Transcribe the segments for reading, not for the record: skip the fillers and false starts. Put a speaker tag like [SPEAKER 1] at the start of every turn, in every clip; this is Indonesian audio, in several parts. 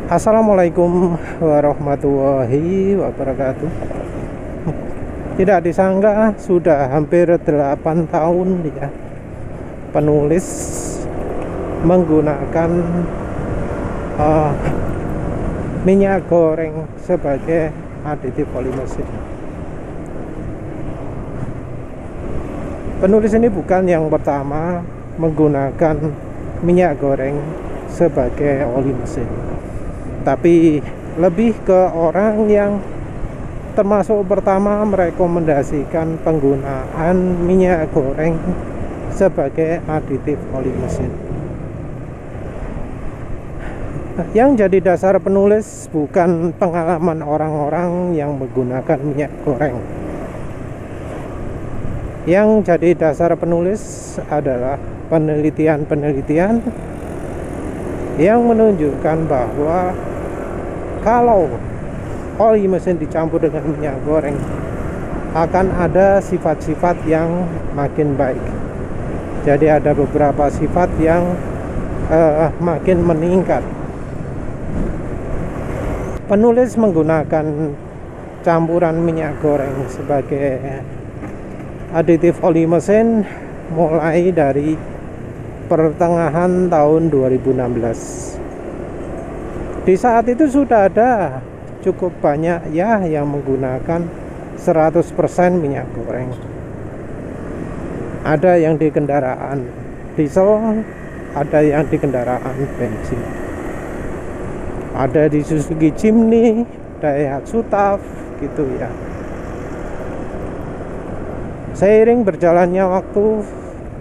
[SPEAKER 1] Assalamualaikum warahmatullahi wabarakatuh. Tidak disangka sudah hampir 8 tahun ya penulis menggunakan minyak goreng sebagai aditif oli mesin. Penulis ini bukan yang pertama menggunakan minyak goreng sebagai oli mesin, tapi lebih ke orang yang termasuk pertama merekomendasikan penggunaan minyak goreng sebagai aditif oli mesin. Yang jadi dasar penulis bukan pengalaman orang-orang yang menggunakan minyak goreng. Yang jadi dasar penulis adalah penelitian-penelitian yang menunjukkan bahwa kalau oli mesin dicampur dengan minyak goreng akan ada sifat-sifat yang makin baik. Jadi ada beberapa sifat yang makin meningkat. Penulis menggunakan campuran minyak goreng sebagai aditif oli mesin mulai dari pertengahan tahun 2016. Di saat itu sudah ada cukup banyak ya yang menggunakan 100% minyak goreng. Ada yang di kendaraan diesel, ada yang di kendaraan bensin. Ada di Suzuki Jimny, Daihatsu TAF gitu ya. Seiring berjalannya waktu,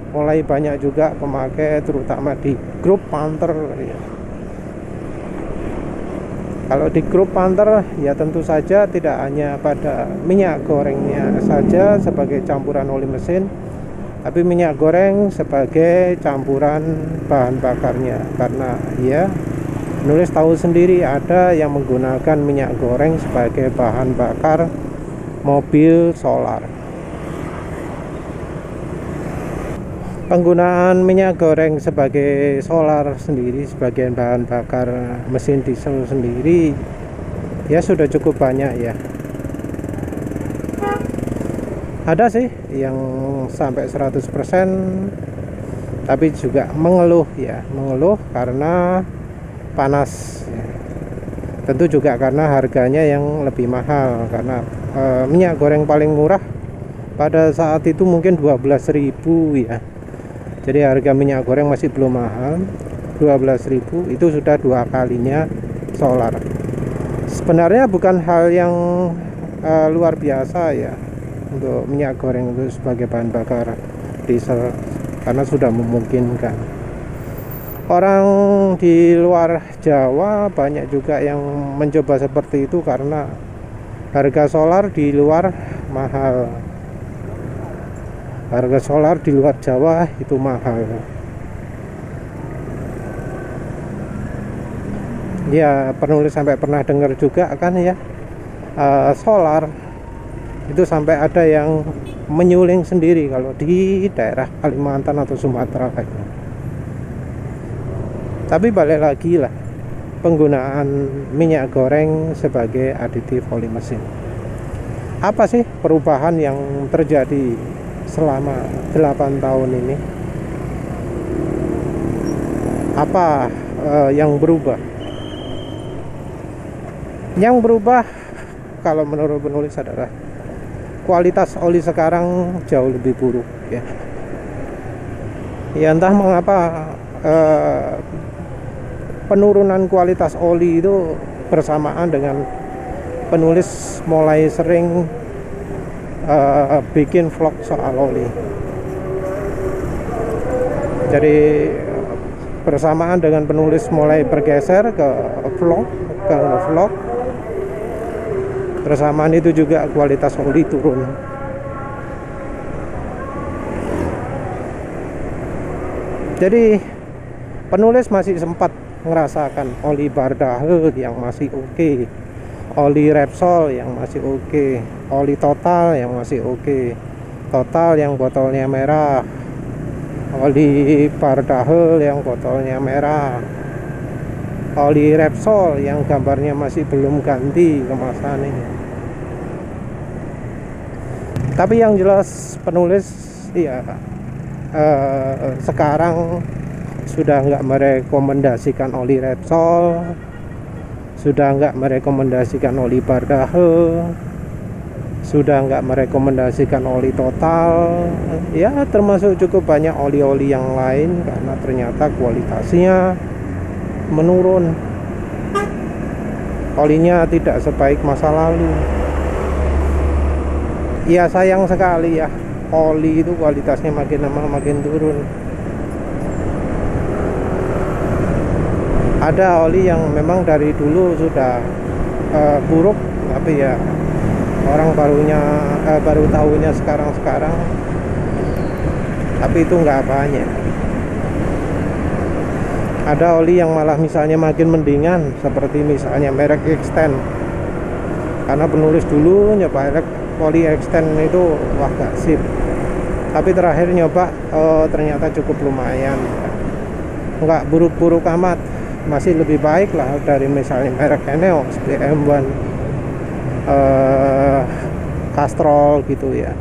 [SPEAKER 1] mulai banyak juga pemakai terutama di grup Panther ya. Kalau di grup Panther ya tentu saja tidak hanya pada minyak gorengnya saja sebagai campuran oli mesin, tapi minyak goreng sebagai campuran bahan bakarnya. Karena ya penulis tahu sendiri ada yang menggunakan minyak goreng sebagai bahan bakar mobil solar. Penggunaan minyak goreng sebagai solar sendiri, sebagai bahan bakar mesin diesel sendiri ya sudah cukup banyak ya. Ada sih yang sampai 100%, tapi juga mengeluh karena panas ya. Tentu juga karena harganya yang lebih mahal, karena minyak goreng paling murah pada saat itu mungkin 12.000 ya. Jadi harga minyak goreng masih belum mahal, 12.000 itu sudah 2 kalinya solar. Sebenarnya bukan hal yang luar biasa ya untuk minyak goreng itu sebagai bahan bakar diesel, karena sudah memungkinkan. Orang di luar Jawa banyak juga yang mencoba seperti itu karena harga solar di luar mahal. Harga solar di luar Jawa itu mahal. Ya, penulis sampai pernah dengar juga kan ya, solar itu sampai ada yang menyuling sendiri kalau di daerah Kalimantan atau Sumatera kayaknya. Tapi balik lagi lah, penggunaan minyak goreng sebagai aditif oli mesin. Apa sih perubahan yang terjadi selama 8 tahun ini? Apa yang berubah? Yang berubah kalau menurut penulis adalah kualitas oli sekarang jauh lebih buruk ya. Ya entah mengapa penurunan kualitas oli itu bersamaan dengan penulis mulai sering bikin vlog soal oli. Jadi bersamaan dengan penulis mulai bergeser ke vlog, bersamaan itu juga kualitas oli turun. Jadi penulis masih sempat merasakan oli Bardahl yang masih oke, oli Repsol yang masih oke, oli Total yang masih oke, Total yang botolnya merah, oli Bardahl yang botolnya merah, oli Repsol yang gambarnya masih belum ganti kemasan ini. Tapi yang jelas penulis ya sekarang sudah nggak merekomendasikan oli Repsol, sudah nggak merekomendasikan oli Bardahe, sudah nggak merekomendasikan oli Total, ya termasuk cukup banyak oli-oli yang lain karena ternyata kualitasnya menurun. Olinya tidak sebaik masa lalu. Ya sayang sekali ya, oli itu kualitasnya makin lama makin turun. Ada oli yang memang dari dulu sudah buruk, tapi ya orang baru tahunya sekarang, tapi itu nggak banyak. Ada oli yang malah misalnya makin mendingan, seperti misalnya merek Extend, karena penulis dulu nyoba oli Extend itu wah gak sip, tapi terakhir nyoba ternyata cukup lumayan, nggak buruk-buruk amat, masih lebih baik lah dari misalnya merek Eneos, BM1, Castrol gitu ya.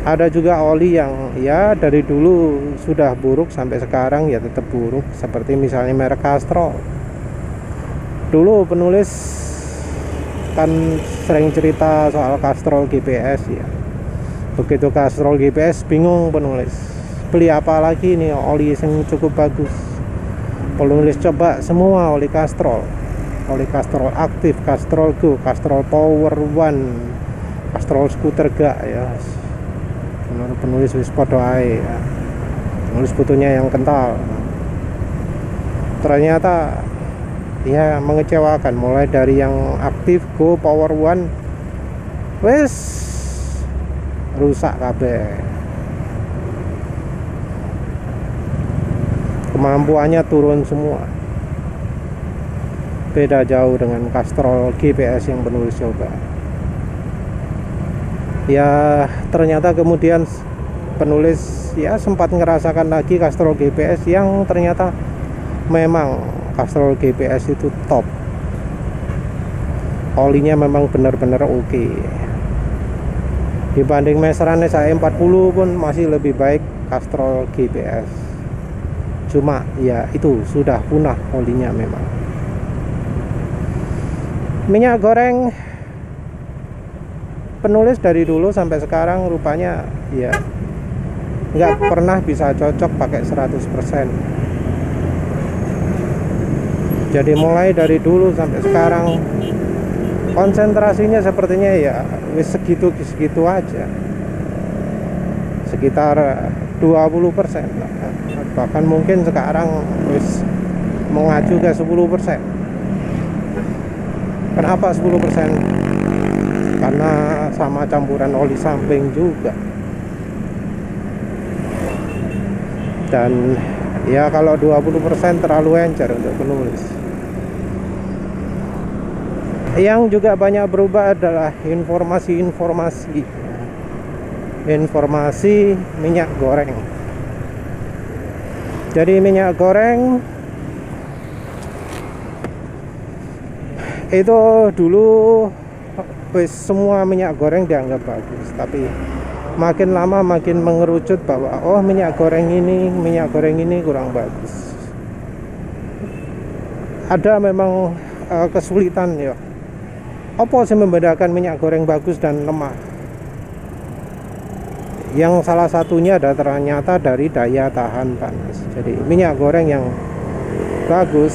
[SPEAKER 1] Ada juga oli yang ya dari dulu sudah buruk sampai sekarang ya tetap buruk, seperti misalnya merek Castrol. Dulu penulis kan sering cerita soal Castrol GPS ya. Begitu Castrol GPS bingung penulis, beli apa lagi nih oli yang cukup bagus. Penulis coba semua oli Castrol aktif, Castrol Go, Castrol Power One, Castrol Scooter gak ya. Menurut penulis wis podo ae ya. Penulis butuhnya yang kental. Ternyata ya mengecewakan, mulai dari yang aktif Go, Power One wis rusak kabeh. Kemampuannya turun semua. Beda jauh dengan Castrol GPS yang penulis coba. Ya ternyata kemudian penulis ya sempat ngerasakan lagi Castrol GPS yang ternyata memang Castrol GPS itu top. Olinya memang benar-benar oke. Dibanding meseran SAE40 pun masih lebih baik Castrol GPS. Cuma ya itu sudah punah olinya memang. Minyak goreng penulis dari dulu sampai sekarang rupanya ya nggak pernah bisa cocok pakai 100%. Jadi mulai dari dulu sampai sekarang konsentrasinya sepertinya ya wis segitu aja, sekitar 20%, bahkan mungkin sekarang wis mengacu ke 10%. Kenapa 10%? Karena sama campuran oli samping juga. Dan ya kalau 20% terlalu encer untuk penulis. Yang juga banyak berubah adalah informasi minyak goreng. Jadi minyak goreng itu dulu semua minyak goreng dianggap bagus, tapi makin lama makin mengerucut bahwa oh minyak goreng ini kurang bagus. Ada memang kesulitan ya. Apa sih membedakan minyak goreng bagus dan lemah? Yang salah satunya ada ternyata dari daya tahan panas. Jadi minyak goreng yang bagus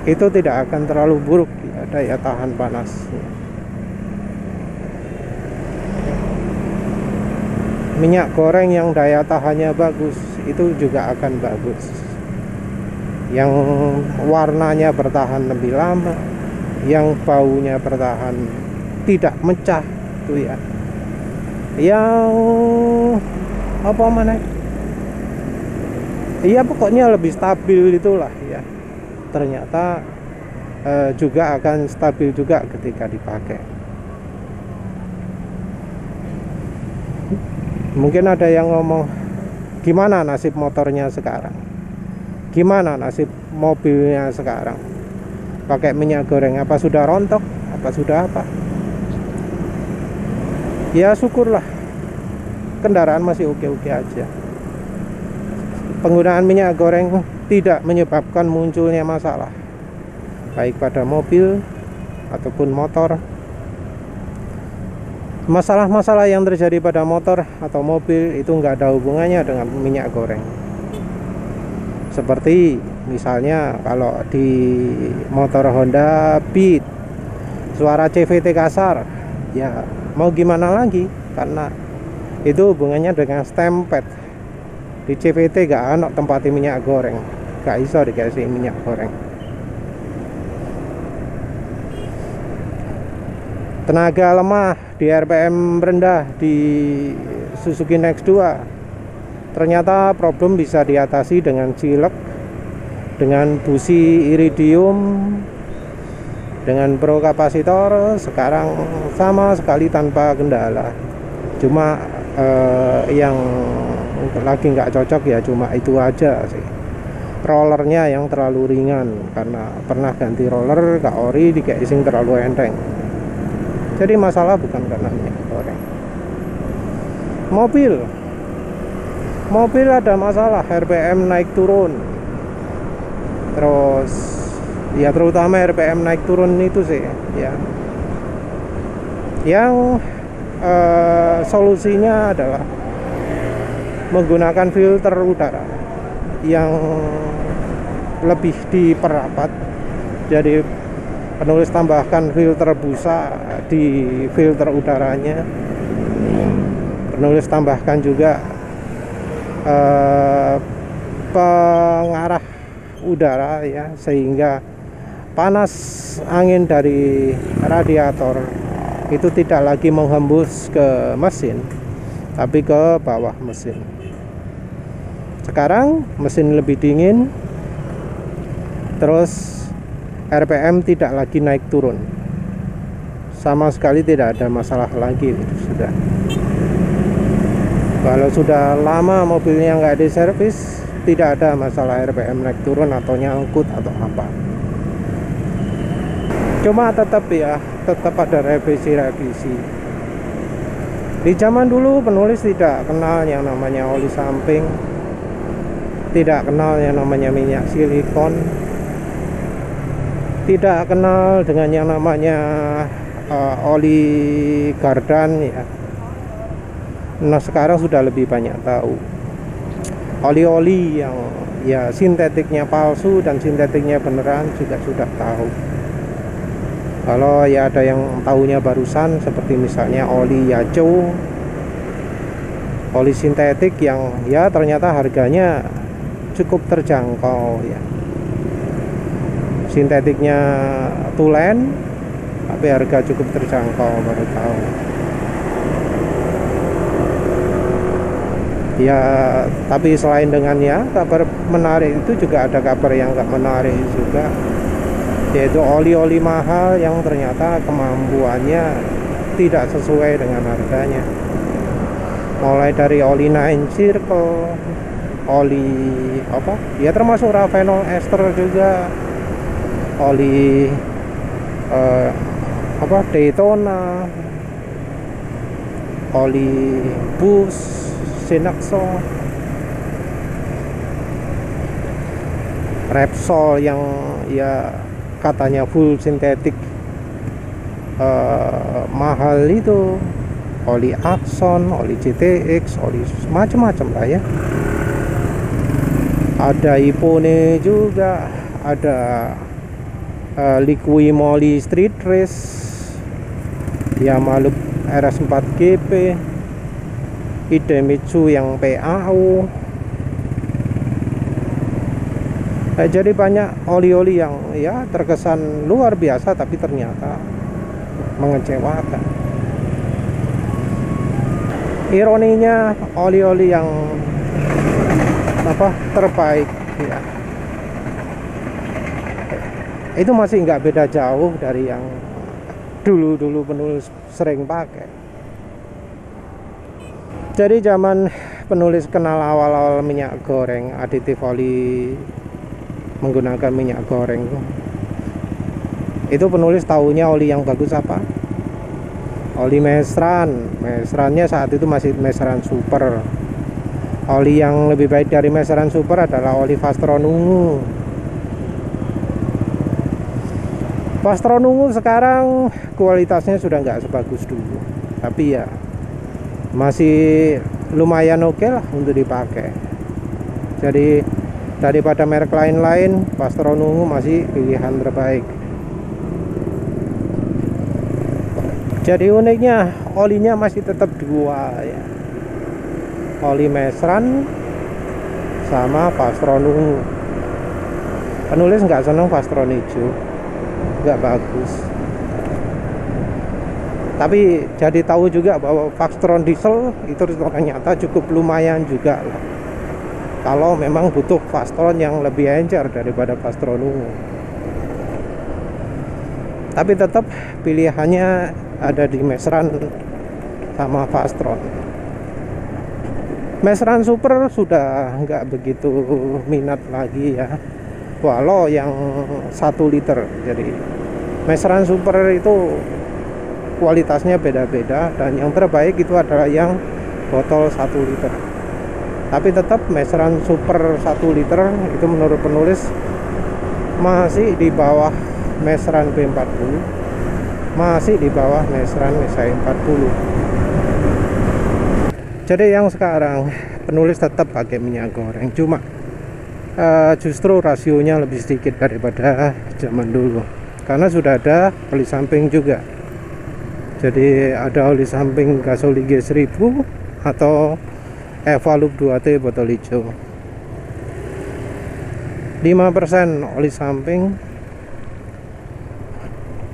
[SPEAKER 1] itu tidak akan terlalu buruk ya, daya tahan panasnya. Minyak goreng yang daya tahannya bagus itu juga akan bagus. Yang warnanya bertahan lebih lama, yang baunya bertahan tidak mecah itu ya. Yang apa mana? Iya pokoknya lebih stabil itulah ya. Ternyata juga akan stabil juga ketika dipakai. Mungkin ada yang ngomong, gimana nasib motornya sekarang, gimana nasib mobilnya sekarang, pakai minyak goreng, apa sudah rontok, apa sudah apa. Ya syukurlah, kendaraan masih oke-oke aja. Penggunaan minyak goreng tidak menyebabkan munculnya masalah, baik pada mobil ataupun motor. Masalah-masalah yang terjadi pada motor atau mobil itu nggak ada hubungannya dengan minyak goreng. Seperti misalnya kalau di motor Honda Beat suara CVT kasar, ya mau gimana lagi, karena itu hubungannya dengan stempet. Di CVT gak ada tempatnya minyak goreng, gak iso dikasih minyak goreng. Tenaga lemah di RPM rendah di Suzuki Next 2, ternyata problem bisa diatasi dengan cilek, dengan busi iridium, dengan pro kapasitor. Sekarang sama sekali tanpa kendala. Cuma yang lagi nggak cocok ya cuma itu aja sih, rollernya yang terlalu ringan, karena pernah ganti roller Kak Ori di casing terlalu enteng. Jadi masalah bukan karena minyak goreng. Mobil ada masalah, RPM naik turun, terus ya terutama RPM naik turun itu sih ya. Yang solusinya adalah menggunakan filter udara yang lebih diperapat. Jadi penulis tambahkan filter busa di filter udaranya. Penulis tambahkan juga pengarah udara ya, sehingga panas angin dari radiator itu tidak lagi menghembus ke mesin, tapi ke bawah mesin. Sekarang mesin lebih dingin, terus RPM tidak lagi naik turun, sama sekali tidak ada masalah lagi. Sudah, kalau sudah lama mobilnya nggak diservis, tidak ada masalah RPM naik turun atau nyangkut atau apa. Cuma tetap ada revisi. Di zaman dulu penulis tidak kenal yang namanya oli samping, tidak kenal yang namanya minyak silikon, tidak kenal dengan yang namanya oli gardan ya. Nah sekarang sudah lebih banyak tahu oli-oli yang ya sintetiknya palsu dan sintetiknya beneran juga sudah tahu. Kalau ya ada yang tahunya barusan, seperti misalnya oli Yacho, oli sintetik yang ya ternyata harganya cukup terjangkau ya. Sintetiknya tulen tapi harga cukup terjangkau, baru tahu. Ya tapi selain dengan ya kabar menarik itu juga ada kabar yang gak menarik juga, yaitu oli-oli mahal yang ternyata kemampuannya tidak sesuai dengan harganya. Mulai dari oli 9 Circle, oli apa ya, termasuk Ravenol ester juga, oli Daytona, oli Bus, Sinaxo, Repsol yang ya katanya full sintetik, mahal itu, oli Axon, oli GTX, oli macam-macam lah ya. Ada Ipone juga, ada Liqui Moly Street Race, Yamaha RS4 GP, Idemitsu yang PAU. Jadi banyak oli-oli yang ya terkesan luar biasa tapi ternyata mengecewakan. Ironinya oli-oli yang terbaik ya, itu masih nggak beda jauh dari yang dulu penulis sering pakai. Jadi zaman penulis kenal awal-awal minyak goreng, aditif oli menggunakan minyak goreng, itu penulis tahunya oli yang bagus apa? Oli Mesran. Mesrannya saat itu masih Mesran Super. Oli yang lebih baik dari Mesran Super adalah oli Fastron Ungu. Fastron Ungu sekarang kualitasnya sudah nggak sebagus dulu, tapi ya masih lumayan oke lah untuk dipakai. Jadi daripada merek lain-lain, Fastron Ungu masih pilihan terbaik. Jadi uniknya olinya masih tetap dua ya, oli Mesran sama Fastron Ungu. Penulis nggak seneng Fastron hijau, nggak bagus. Tapi jadi tahu juga bahwa Fastron diesel itu ternyata cukup lumayan juga lah, kalau memang butuh Fastron yang lebih encer daripada Fastron Ungu. Tapi tetap pilihannya ada di Mesran sama Fastron. Mesran Super sudah nggak begitu minat lagi ya, walau yang 1 liter. Jadi Mesran Super itu kualitasnya beda-beda, dan yang terbaik itu adalah yang botol 1 liter. Tapi tetap Mesran Super 1 liter itu menurut penulis masih di bawah Mesran B40, masih di bawah Mesran SI40. Jadi yang sekarang penulis tetap pakai minyak goreng, cuma justru rasionya lebih sedikit daripada zaman dulu, karena sudah ada oli samping juga. Jadi ada oli samping Gasoli G1000 atau Evalup 2T botol hijau. 5% oli samping,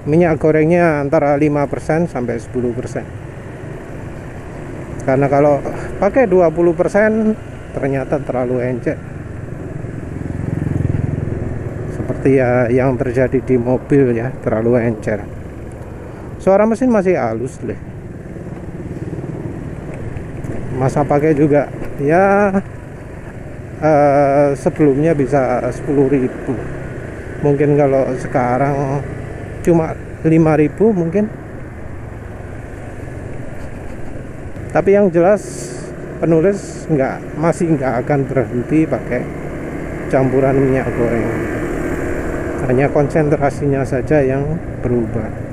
[SPEAKER 1] minyak gorengnya antara 5% sampai 10%. Karena kalau pakai 20% ternyata terlalu encer. Seperti ya yang terjadi di mobil ya, terlalu encer. Suara mesin masih halus deh. Masa pakai juga ya, sebelumnya bisa 10.000. Mungkin kalau sekarang cuma 5.000 mungkin. Tapi yang jelas penulis masih nggak akan berhenti pakai campuran minyak goreng. Hanya konsentrasinya saja yang berubah.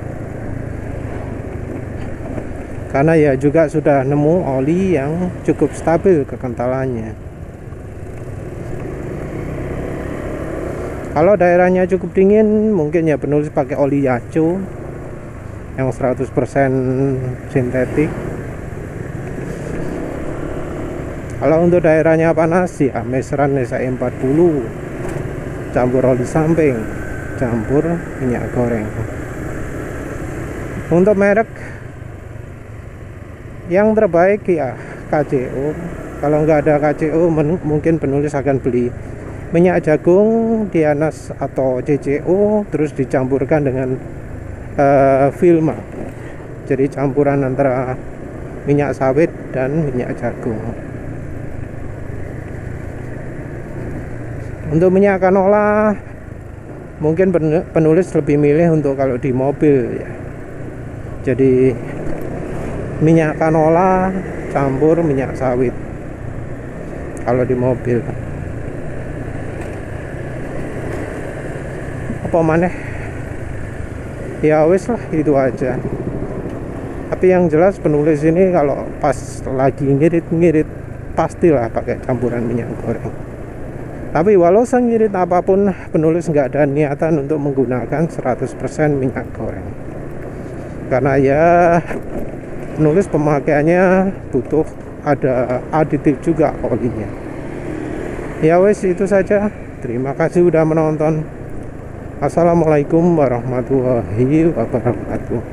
[SPEAKER 1] Karena ya juga sudah nemu oli yang cukup stabil kekentalannya. Kalau daerahnya cukup dingin, mungkin ya penulis pakai oli Yacho yang 100% sintetik. Kalau untuk daerahnya panas ya Mesran SI40 campur oli samping, campur minyak goreng. Untuk merek yang terbaik ya KCO. Kalau nggak ada KCO mungkin penulis akan beli minyak jagung Dianas atau CCO, terus dicampurkan dengan Vilma. Jadi campuran antara minyak sawit dan minyak jagung. Untuk minyak canola mungkin penulis lebih milih untuk kalau di mobil ya. Jadi minyak canola campur minyak sawit kalau di mobil. Apa maneh ya wis lah, itu aja. Tapi yang jelas penulis ini kalau pas lagi ngirit-ngirit pastilah pakai campuran minyak goreng. Tapi walau sengirit apapun, penulis nggak ada niatan untuk menggunakan 100% minyak goreng, karena ya penulis pemakaiannya butuh ada aditif juga olinya. Ya wes, itu saja. Terima kasih sudah menonton. Assalamualaikum warahmatullahi wabarakatuh.